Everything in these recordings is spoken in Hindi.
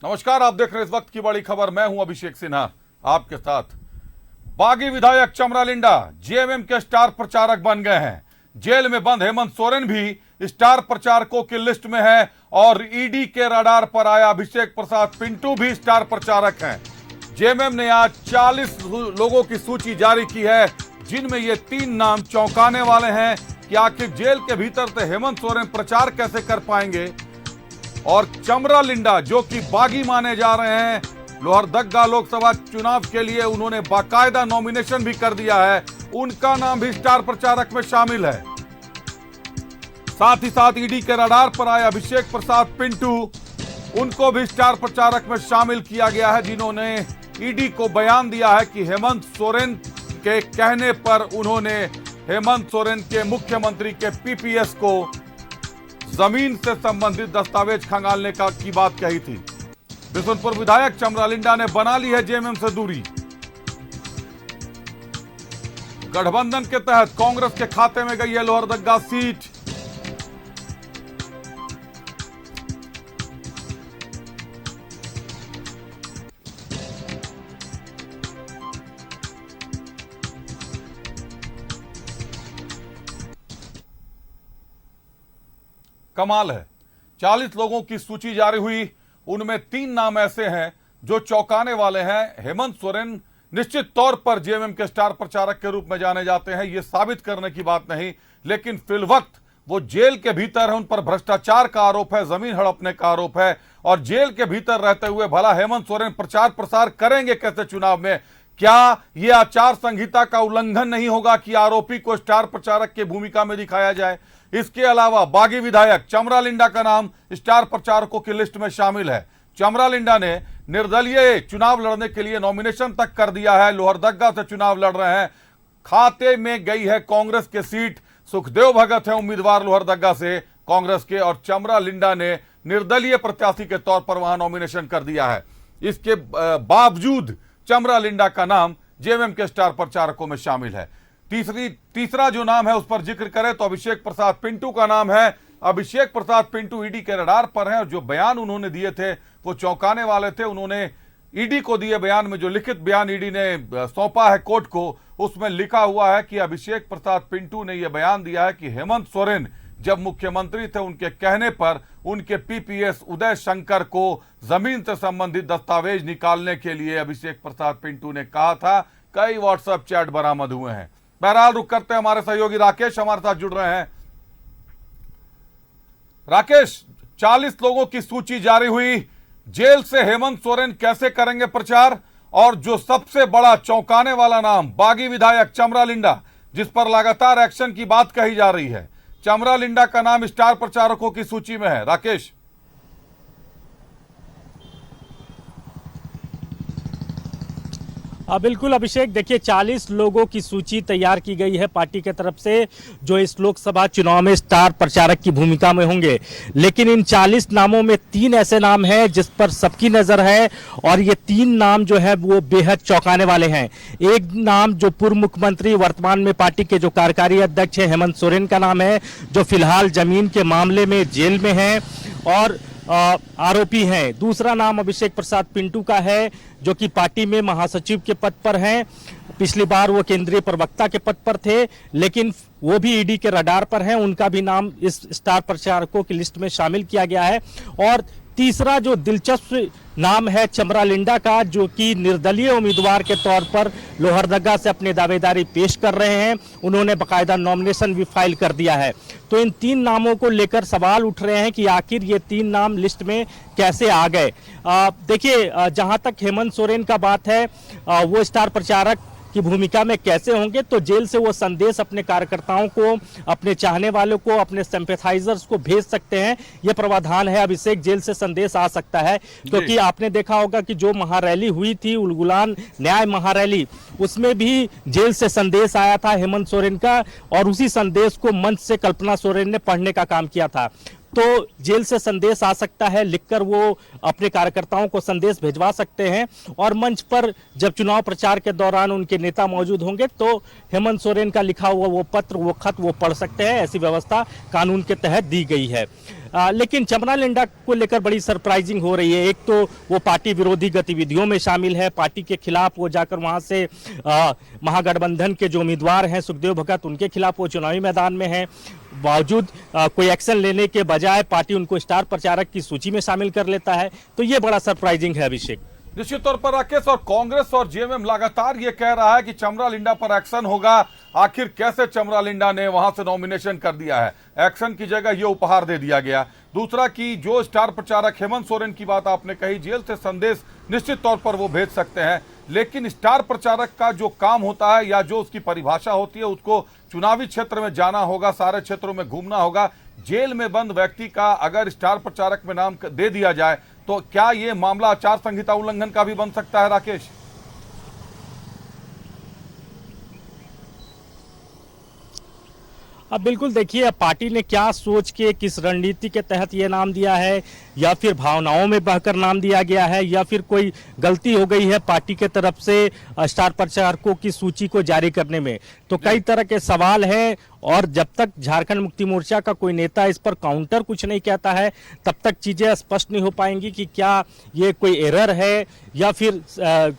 नमस्कार, आप देख रहे हैं इस वक्त की बड़ी खबर। मैं हूं अभिषेक सिन्हा आपके साथ। बागी विधायक चमरालिंडा जेएमएम के स्टार प्रचारक बन गए हैं। जेल में बंद हेमंत सोरेन भी स्टार प्रचारकों की लिस्ट में है और ईडी के रडार पर आया अभिषेक प्रसाद पिंटू भी स्टार प्रचारक हैं। जेएमएम ने आज 40 लोगों की सूची जारी की है, जिनमें ये 3 नाम चौंकाने वाले हैं कि आखिर जेल के भीतर से हेमंत सोरेन प्रचार कैसे कर पाएंगे। और चमरालिंडा जो कि बागी माने जा रहे हैं, लोहरदग्गा लोकसभा चुनाव के लिए उन्होंने बाकायदा नॉमिनेशन भी कर दिया है, उनका नाम भी स्टार प्रचारक में शामिल है। साथ ही साथ ईडी के रडार पर आए अभिषेक प्रसाद पिंटू, उनको भी स्टार प्रचारक में शामिल किया गया है, जिन्होंने ईडी को बयान दिया है कि हेमंत सोरेन के कहने पर उन्होंने हेमंत सोरेन के मुख्यमंत्री के पीपीएस को जमीन से संबंधित दस्तावेज खंगालने की बात कही थी। बिशुनपुर विधायक चमरालिंडा ने बना ली है जेएमएम से दूरी। गठबंधन के तहत कांग्रेस के खाते में गई है लोहरदग्गा सीट। कमाल है, 40 लोगों की सूची जारी हुई, उनमें 3 नाम ऐसे हैं जो चौंकाने वाले हैं। हेमंत सोरेन निश्चित तौर पर जेएमएम के स्टार प्रचारक के रूप में जाने जाते हैं, यह साबित करने की बात नहीं, लेकिन फिलवक्त वो जेल के भीतर है, उन पर भ्रष्टाचार का आरोप है, जमीन हड़पने का आरोप है। और जेल के भीतर रहते हुए भला हेमंत सोरेन प्रचार प्रसार करेंगे कैसे चुनाव में? क्या यह आचार संहिता का उल्लंघन नहीं होगा कि आरोपी को स्टार प्रचारक की भूमिका में दिखाया जाए? इसके अलावा बागी विधायक चमरालिंडा का नाम स्टार प्रचारकों की लिस्ट में शामिल है। चमरालिंडा ने निर्दलीय चुनाव लड़ने के लिए नॉमिनेशन तक कर दिया है, लोहरदग्गा से चुनाव लड़ रहे हैं। खाते में गई है कांग्रेस की सीट, सुखदेव भगत है उम्मीदवार लोहरदग्गा से कांग्रेस के, और चमरालिंडा ने निर्दलीय प्रत्याशी के तौर पर वहां नॉमिनेशन कर दिया है। इसके बावजूद चमरालिंडा का नाम जेएमएम के स्टार प्रचारकों में शामिल है। तीसरा जो नाम है उस पर जिक्र करें तो अभिषेक प्रसाद पिंटू का नाम है। अभिषेक प्रसाद पिंटू ईडी के रडार पर हैं और जो बयान उन्होंने दिए थे वो चौंकाने वाले थे। उन्होंने ईडी को दिए बयान में, जो लिखित बयान ईडी ने सौंपा है कोर्ट को, उसमें लिखा हुआ है कि अभिषेक प्रसाद पिंटू ने यह बयान दिया है कि हेमंत सोरेन जब मुख्यमंत्री थे, उनके कहने पर उनके पीपीएस उदय शंकर को जमीन से संबंधित दस्तावेज निकालने के लिए अभिषेक प्रसाद पिंटू ने कहा था। कई व्हाट्सएप चैट बरामद हुए हैं। बहरहाल रुक करते हैं, हमारे सहयोगी राकेश हमारे साथ जुड़ रहे हैं। राकेश, 40 लोगों की सूची जारी हुई, जेल से हेमंत सोरेन कैसे करेंगे प्रचार? और जो सबसे बड़ा चौंकाने वाला नाम बागी विधायक चमरालिंडा, जिस पर लगातार एक्शन की बात कही जा रही है, चमरालिंडा का नाम स्टार प्रचारकों की सूची में है। राकेश, बिल्कुल अभिषेक, देखिए 40 लोगों की सूची तैयार की गई है पार्टी के तरफ से, जो इस लोकसभा चुनाव में स्टार प्रचारक की भूमिका में होंगे। लेकिन इन 40 नामों में 3 ऐसे नाम हैं जिस पर सबकी नजर है, और ये 3 नाम जो है वो बेहद चौंकाने वाले हैं। एक नाम जो पूर्व मुख्यमंत्री, वर्तमान में पार्टी के जो कार्यकारी अध्यक्ष है हेमंत सोरेन का नाम है, जो फिलहाल जमीन के मामले में जेल में है और आरोपी हैं। दूसरा नाम अभिषेक प्रसाद पिंटू का है, जो कि पार्टी में महासचिव के पद पर हैं। पिछली बार वो केंद्रीय प्रवक्ता के पद पर थे, लेकिन वो भी ईडी के रडार पर हैं, उनका भी नाम इस स्टार प्रचारकों की लिस्ट में शामिल किया गया है। और तीसरा जो दिलचस्प नाम है चमरालिंडा का, जो कि निर्दलीय उम्मीदवार के तौर पर लोहरदग्गा से अपनी दावेदारी पेश कर रहे हैं। उन्होंने बाकायदा नॉमिनेशन भी फाइल कर दिया है। तो इन 3 नामों को लेकर सवाल उठ रहे हैं कि आखिर ये 3 नाम लिस्ट में कैसे आ गए। देखिए, जहां तक हेमंत सोरेन का बात है, वो स्टार प्रचारक की भूमिका में कैसे होंगे, तो जेल से वो संदेश अपने कार्यकर्ताओं को, अपने चाहने वालों को, अपने सिंपैथाइजर्स को भेज सकते हैं। ये प्रावधान है अभिषेक, जेल से संदेश आ सकता है। क्योंकि आपने देखा होगा कि जो महारैली हुई थी, उलगुलान न्याय महारैली, उसमें भी जेल से संदेश आया था हेमंत सोरेन का, और उसी संदेश को मंच से कल्पना सोरेन ने पढ़ने का काम किया था। तो जेल से संदेश आ सकता है, लिखकर वो अपने कार्यकर्ताओं को संदेश भिजवा सकते हैं, और मंच पर जब चुनाव प्रचार के दौरान उनके नेता मौजूद होंगे तो हेमंत सोरेन का लिखा हुआ वो पत्र, वो खत वो पढ़ सकते हैं। ऐसी व्यवस्था कानून के तहत दी गई है। लेकिन चमरा लिंडा को लेकर बड़ी सरप्राइजिंग हो रही है। एक तो वो पार्टी विरोधी गतिविधियों में शामिल है, पार्टी के खिलाफ वो जाकर वहां से महागठबंधन के जो उम्मीदवार हैं सुखदेव भगत, उनके खिलाफ वो चुनावी मैदान में है। बावजूद कोई एक्शन लेने के बजाय पार्टी उनको स्टार प्रचारक की सूची में शामिल कर लेता है, तो ये बड़ा सरप्राइजिंग है अभिषेक। निश्चित तौर पर राकेश, और कांग्रेस और जेएमएम लगातार ये कह रहा है कि चमरा लिंडा पर एक्शन होगा। आखिर कैसे चमरा लिंडा ने वहां से नॉमिनेशन कर दिया है, एक्शन की जगह ये उपहार दे दिया गया। दूसरा कि जो स्टार प्रचारक हेमंत सोरेन की बात आपने कही, जेल से संदेश निश्चित तौर पर वो भेज सकते हैं, लेकिन स्टार प्रचारक का जो काम होता है या जो उसकी परिभाषा होती है, उसको चुनावी क्षेत्र में जाना होगा, सारे क्षेत्रों में घूमना होगा। जेल में बंद व्यक्ति का अगर स्टार प्रचारक में नाम दे दिया जाए तो क्या ये मामला आचार संहिता उल्लंघन का भी बन सकता है राकेश? अब बिल्कुल देखिए, पार्टी ने क्या सोच के किस रणनीति के तहत ये नाम दिया है, या फिर भावनाओं में बहकर नाम दिया गया है, या फिर कोई गलती हो गई है पार्टी के तरफ से स्टार प्रचारकों की सूची को जारी करने में, तो कई तरह के सवाल हैं। और जब तक झारखंड मुक्ति मोर्चा का कोई नेता इस पर काउंटर कुछ नहीं कहता है, तब तक चीजें स्पष्ट नहीं हो पाएंगी कि क्या ये कोई एरर है, या फिर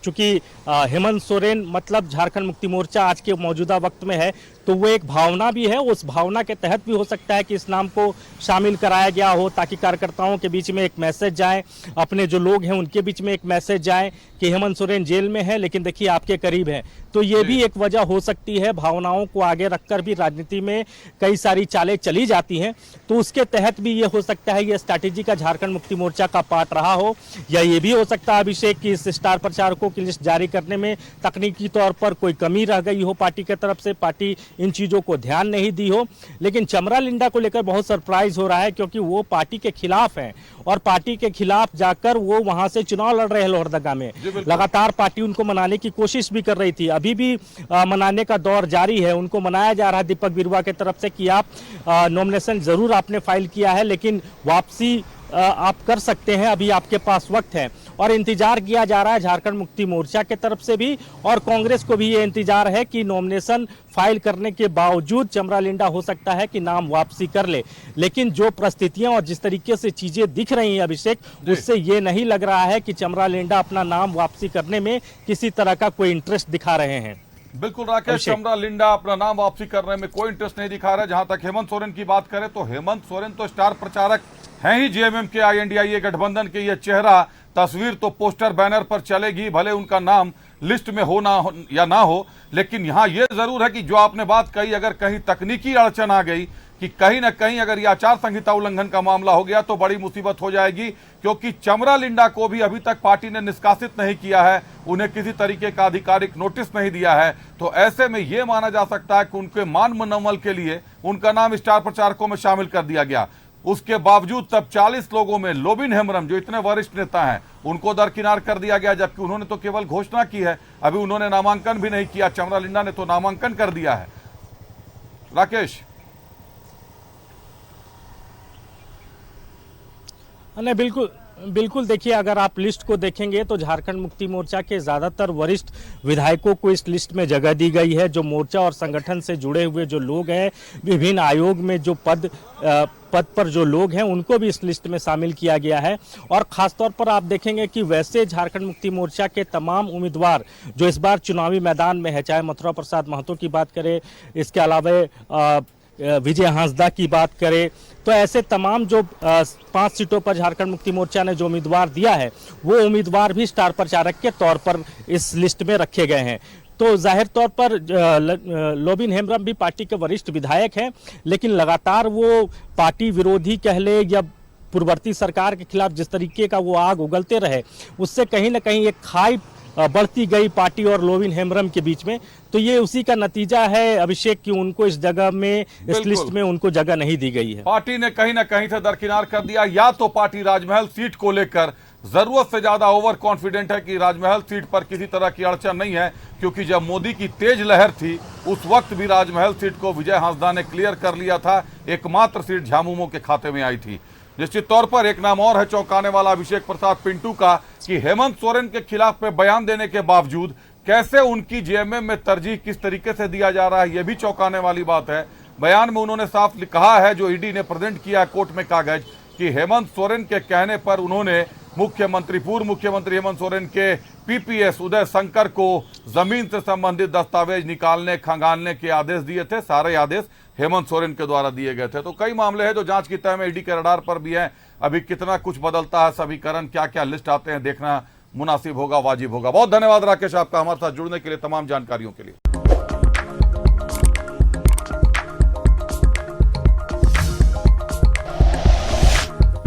चूंकि हेमंत सोरेन मतलब झारखंड मुक्ति मोर्चा आज के मौजूदा वक्त में है, तो वो एक भावना भी है, उस भावना के तहत भी हो सकता है कि इस नाम को शामिल कराया गया हो, ताकि कार्यकर्ताओं के बीच में एक मैसेज जाए, अपने जो लोग हैं उनके बीच में एक मैसेज जाए कि हेमंत सोरेन जेल में है लेकिन देखिए आपके करीब है। तो ये भी एक वजह हो सकती है। भावनाओं को आगे रखकर भी राजनीति में कई सारी चालें चली जाती हैं, तो उसके तहत भी ये हो सकता है ये स्ट्रैटेजी का झारखंड मुक्ति मोर्चा का पार्ट रहा हो, या ये भी हो सकता है अभिषेक कि इस स्टार प्रचारकों की लिस्ट जारी करने में तकनीकी तौर पर कोई कमी रह गई हो पार्टी की तरफ से, पार्टी इन चीजों को ध्यान नहीं दी हो। लेकिन चमरा लिंडा को लेकर बहुत सरप्राइज हो रहा है, क्योंकि वो पार्टी के खिलाफ हैं और पार्टी के खिलाफ जाकर वो वहां से चुनाव लड़ रहे हैं लोहरदगा में। लगातार पार्टी उनको मनाने की कोशिश भी कर रही थी, अभी भी मनाने का दौर जारी है। उनको मनाया जा रहा है दीपक बिरुवा की तरफ से कि आप नॉमिनेशन जरूर आपने फाइल किया है, लेकिन वापसी आप कर सकते हैं, अभी आपके पास वक्त है। और इंतजार किया जा रहा है झारखंड मुक्ति मोर्चा के तरफ से भी, और कांग्रेस को भी ये इंतजार है कि नॉमिनेशन फाइल करने के बावजूद चमरा लिंडा हो सकता है कि नाम वापसी कर ले। लेकिन जो परिस्थितियां और जिस तरीके से चीजें दिख रही हैं अभिषेक, उससे ये नहीं लग रहा है कि चमरा लिंडा अपना नाम वापसी करने में किसी तरह का कोई इंटरेस्ट दिखा रहे हैं। बिल्कुल राकेश, चमरा लिंडा अपना नाम वापसी करने में कोई इंटरेस्ट नहीं दिखा रहा है। जहां तक हेमंत सोरेन की बात करें तो हेमंत सोरेन तो स्टार प्रचारक हैं ही, जेएमएम के INDIA गठबंधन के, ये चेहरा तस्वीर तो पोस्टर बैनर पर चलेगी, भले उनका नाम लिस्ट में हो ना हो या ना हो। लेकिन यहाँ ये जरूर है कि जो आपने बात कही, अगर कहीं तकनीकी अड़चन आ गई कि कहीं ना कहीं अगर ये आचार संहिता उल्लंघन का मामला हो गया तो बड़ी मुसीबत हो जाएगी, क्योंकि चमरा लिंडा को भी अभी तक पार्टी ने निष्कासित नहीं किया है, उन्हें किसी तरीके का आधिकारिक नोटिस नहीं दिया है। तो ऐसे में यह माना जा सकता है कि उनके मान मनोबल के लिए उनका नाम स्टार प्रचारकों में शामिल कर दिया गया। उसके बावजूद तब 40 लोगों में लोबिन हेम्ब्रम, जो इतने वरिष्ठ नेता हैं, उनको दरकिनार कर दिया गया, जबकि उन्होंने तो केवल घोषणा की है, अभी उन्होंने नामांकन भी नहीं किया। चमरा लिंडा ने तो नामांकन कर दिया है। राकेश, नहीं बिल्कुल देखिए, अगर आप लिस्ट को देखेंगे तो झारखंड मुक्ति मोर्चा के ज्यादातर वरिष्ठ विधायकों को इस लिस्ट में जगह दी गई है। जो मोर्चा और संगठन से जुड़े हुए जो लोग हैं, विभिन्न आयोग में जो पद पर जो लोग हैं, उनको भी इस लिस्ट में शामिल किया गया है। और खासतौर पर आप देखेंगे कि वैसे झारखंड मुक्ति मोर्चा के तमाम उम्मीदवार जो इस बार चुनावी मैदान में है, चाहे मथुरा प्रसाद महतो की बात करें, इसके अलावा विजय हांसदा की बात करें, तो ऐसे तमाम जो 5 सीटों पर झारखंड मुक्ति मोर्चा ने जो उम्मीदवार दिया है, वो उम्मीदवार भी स्टार प्रचारक के तौर पर इस लिस्ट में रखे गए हैं। तो जाहिर तौर पर लोबिन हेम्ब्रम भी पार्टी के वरिष्ठ विधायक हैं, लेकिन लगातार वो पार्टी विरोधी कह ले या पूर्ववर्ती सरकार के खिलाफ जिस तरीके का वो आग उगलते रहे, उससे कहीं ना कहीं एक खाई बढ़ती गई पार्टी और लोबिन हेम्ब्रम के बीच में। तो ये उसी का नतीजा है अभिषेक कि उनको इस जगह में, इस लिस्ट में उनको जगह नहीं दी गई है। पार्टी ने कहीं ना कहीं से दरकिनार कर दिया, या तो पार्टी राजमहल सीट को लेकर जरूरत से ज्यादा ओवर कॉन्फिडेंट है कि राजमहल सीट पर किसी तरह की अड़चन नहीं है, क्योंकि जब मोदी की तेज लहर थी उस वक्त भी राजमहल सीट को विजय हांसदा ने क्लियर कर लिया था, एकमात्र सीट झामुमो के खाते में आई थी। निश्चित तौर पर एक नाम और है चौंकाने वाला अभिषेक प्रसाद पिंटू का, कि हेमंत सोरेन के खिलाफ में बयान देने के बावजूद कैसे उनकी जेएमएम में तरजीह किस तरीके से दिया जा रहा है, यह भी चौंकाने वाली बात है। बयान में उन्होंने साफ कहा है, जो ईडी ने प्रेजेंट किया कोर्ट में कागज, कि हेमंत सोरेन के कहने पर उन्होंने पूर्व मुख्यमंत्री हेमंत सोरेन के पीपीएस उदय शंकर को जमीन से संबंधित दस्तावेज निकालने खंगालने के आदेश दिए थे। सारे आदेश हेमंत सोरेन के द्वारा दिए गए थे। तो कई मामले हैं जो जांच की तह में ईडी के रडार पर भी हैं। अभी कितना कुछ बदलता है समीकरण, क्या क्या लिस्ट आते हैं, देखना मुनासिब होगा, वाजिब होगा। बहुत धन्यवाद राकेश आपका हमारे साथ जुड़ने के लिए, तमाम जानकारियों के लिए।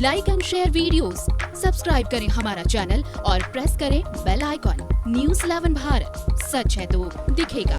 Like and share videos, subscribe करें हमारा चैनल और प्रेस करें बेल आइकॉन। न्यूज़ 11 भारत, सच है तो दिखेगा।